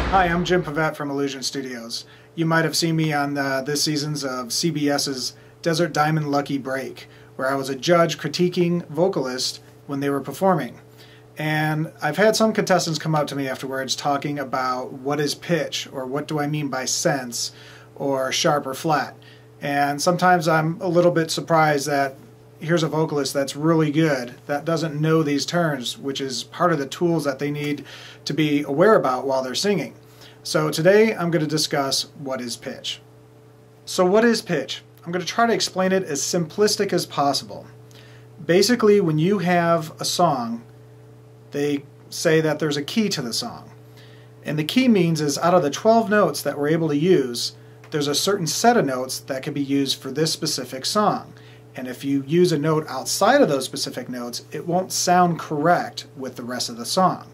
Hi, I'm Jim Pavett from Illusion Studios. You might have seen me on this season's of CBS's Desert Diamond Lucky Break, where I was a judge critiquing vocalists when they were performing. And I've had some contestants come up to me afterwards talking about what is pitch, or what do I mean by sense, or sharp or flat. And sometimes I'm a little bit surprised that here's a vocalist that's really good that doesn't know these terms, which is part of the tools that they need to be aware about while they're singing. So today I'm going to discuss what is pitch. So what is pitch? I'm going to try to explain it as simplistic as possible. Basically, when you have a song, they say that there's a key to the song. And the key means is out of the 12 notes that we're able to use, there's a certain set of notes that can be used for this specific song. And if you use a note outside of those specific notes, it won't sound correct with the rest of the song.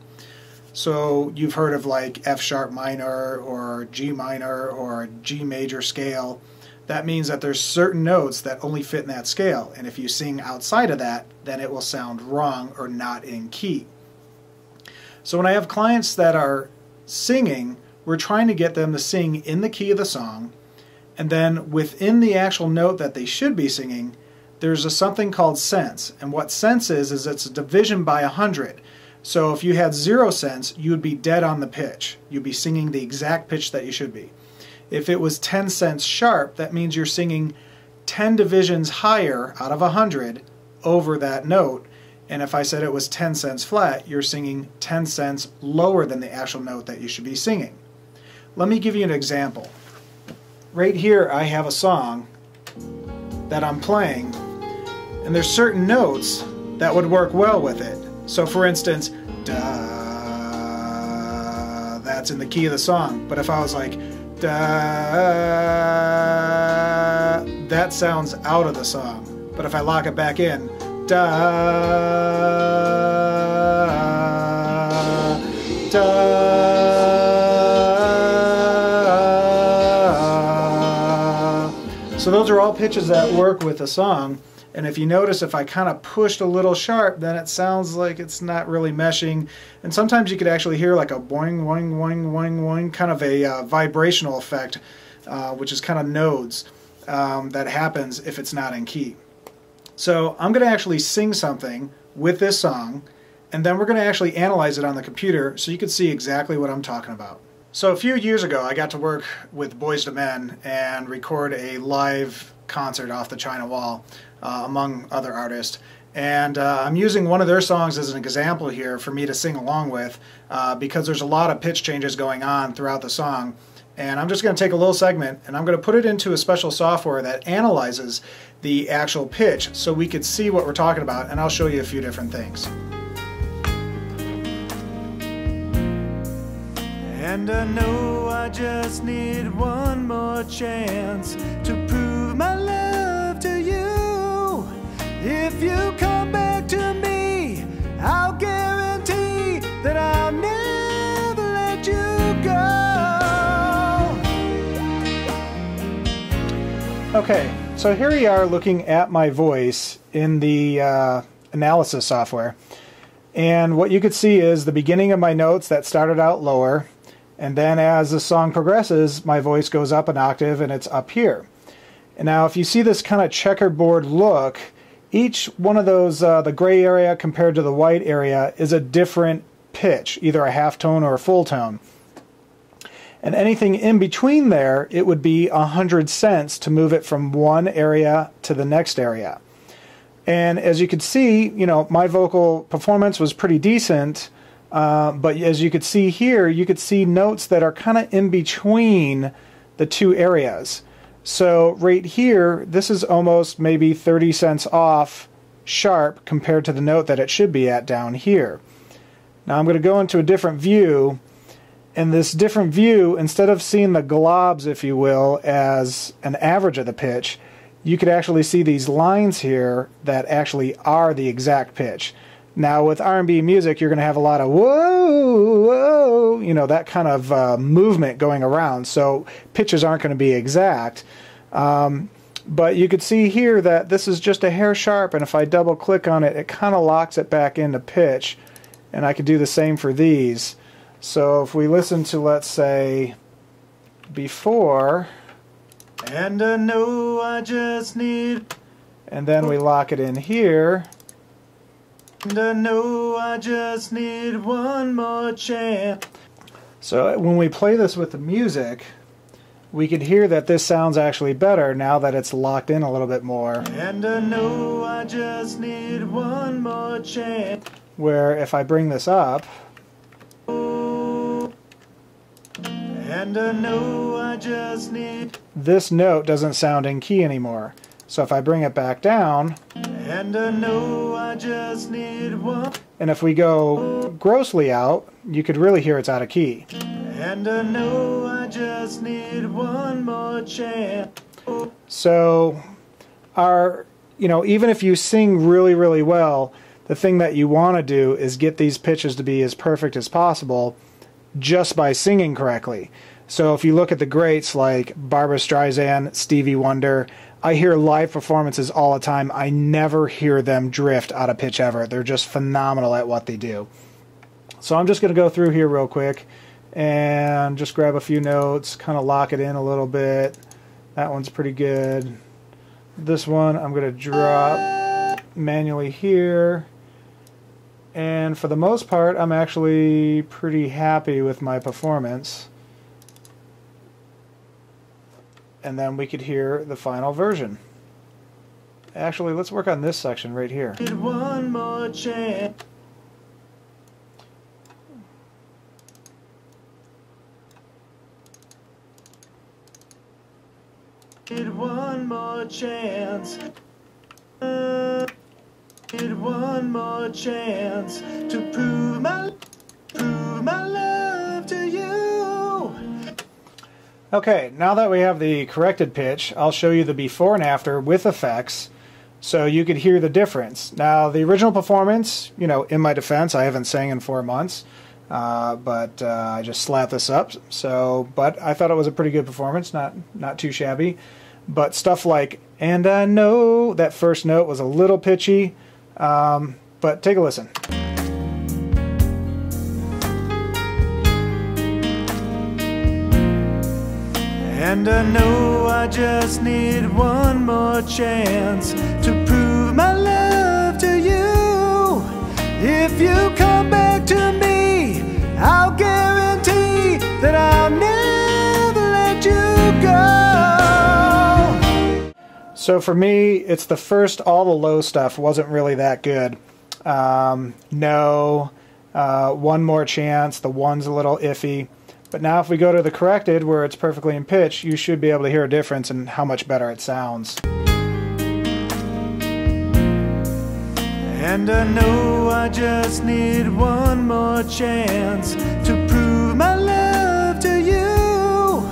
So you've heard of like F sharp minor or G minor or G major scale. That means that there's certain notes that only fit in that scale. And if you sing outside of that, then it will sound wrong or not in key. So when I have clients that are singing, we're trying to get them to sing in the key of the song. And then within the actual note that they should be singing, there's something called sense. And what sense is it's a division by 100. So if you had 0 sense, you would be dead on the pitch. You'd be singing the exact pitch that you should be. If it was 10 cents sharp, that means you're singing 10 divisions higher out of 100 over that note. And if I said it was 10 cents flat, you're singing 10 cents lower than the actual note that you should be singing. Let me give you an example. Right here I have a song that I'm playing, and there's certain notes that would work well with it. So for instance, da, that's in the key of the song. But if I was like, da, that sounds out of the song. But if I lock it back in, da, da. So those are all pitches that work with the song. And if you notice, if I kind of pushed a little sharp, then it sounds like it's not really meshing. And sometimes you could actually hear like a boing, boing, boing, boing, boing, kind of a vibrational effect, which is kind of nodes that happens if it's not in key. So I'm going to actually sing something with this song, and then we're going to actually analyze it on the computer so you can see exactly what I'm talking about. So a few years ago, I got to work with Boyz II Men and record a live concert off the China Wall, among other artists. And I'm using one of their songs as an example here for me to sing along with because there's a lot of pitch changes going on throughout the song. And I'm just going to take a little segment and I'm going to put it into a special software that analyzes the actual pitch so we could see what we're talking about, and I'll show you a few different things. And I know I just need one more chance to prove my love to you. If you come back to me, I'll guarantee that I'll never let you go. Okay, so here we are looking at my voice in the analysis software. And what you could see is the beginning of my notes that started out lower. And then as the song progresses, my voice goes up an octave and it's up here. And now if you see this kind of checkerboard look, each one of those, the gray area compared to the white area, is a different pitch, either a half tone or a full tone. And anything in between there, it would be 100 cents to move it from one area to the next area. And as you could see, you know, my vocal performance was pretty decent. But as you could see here, you could see notes that are kind of in between the two areas. So right here, this is almost maybe 30 cents off sharp compared to the note that it should be at down here. Now I'm going to go into a different view. And this different view, instead of seeing the globs, if you will, as an average of the pitch, you could actually see these lines here that actually are the exact pitch. Now with R&B music, you're going to have a lot of whoa, whoa, you know, that kind of movement going around. So pitches aren't going to be exact. But you could see here that this is just a hair sharp, and if I double click on it, it kind of locks it back into pitch. And I could do the same for these. So if we listen to, let's say, before, and I know I just need, and then we lock it in here, and I know I just need one more chance. so when we play this with the music, we could hear that this sounds actually better now that it's locked in a little bit more. And I know I just need one more chance. Where if I bring this up, and I know I just need, this note doesn't sound in key anymore. So if I bring it back down, and I know I just need one, and if we go grossly out, you could really hear it's out of key. and I know I just need one more chance. So even if you sing really, really well, the thing that you want to do is get these pitches to be as perfect as possible just by singing correctly. So if you look at the greats like Barbra Streisand, Stevie Wonder, I hear live performances all the time. I never hear them drift out of pitch ever. They're just phenomenal at what they do. So I'm just going to go through here real quick and just grab a few notes, kind of lock it in a little bit. That one's pretty good. This one I'm going to drop manually here. And for the most part, I'm actually pretty happy with my performance. And then we could hear the final version. Actually, let's work on this section right here. One more chance. One more chance. One more chance to prove my love to you. Okay, now that we have the corrected pitch, I'll show you the before and after with effects so you could hear the difference. Now, the original performance, in my defense, I haven't sang in 4 months, but I just slapped this up. But I thought it was a pretty good performance, not too shabby. But stuff like, and I know, that first note was a little pitchy, but take a listen. And I know I just need one more chance to prove my love to you. If you come back to me, I'll guarantee that I'll never let you go. So for me, it's the first, all the low stuff wasn't really that good. No, one more chance, the one's a little iffy. But now if we go to the corrected, where it's perfectly in pitch, you should be able to hear a difference in how much better it sounds. And I know I just need one more chance to prove my love to you.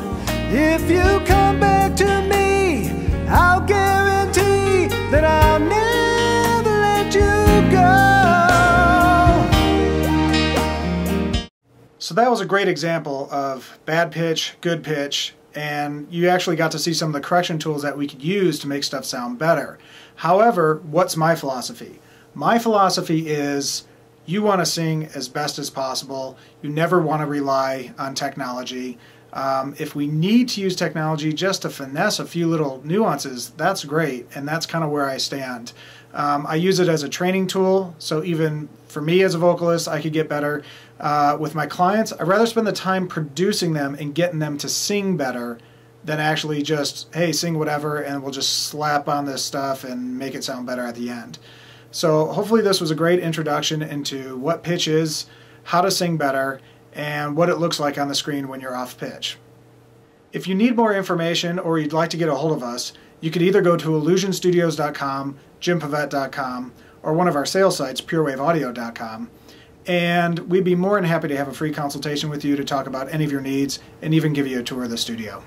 If you come back to me, I'll guarantee that I'll never let you go. So that was a great example of bad pitch, good pitch, and you actually got to see some of the correction tools that we could use to make stuff sound better. However, what's my philosophy? My philosophy is you want to sing as best as possible. You never want to rely on technology. If we need to use technology just to finesse a few little nuances, that's great, and that's kind of where I stand. I use it as a training tool, so even for me as a vocalist, I could get better. With my clients, I'd rather spend the time producing them and getting them to sing better than actually just, hey, sing whatever, and we'll just slap on this stuff and make it sound better at the end. So hopefully this was a great introduction into what pitch is, how to sing better, and what it looks like on the screen when you're off pitch. If you need more information or you'd like to get a hold of us, you could either go to illusionstudios.com, jimpavett.com, or one of our sales sites, purewaveaudio.com. And we'd be more than happy to have a free consultation with you to talk about any of your needs and even give you a tour of the studio.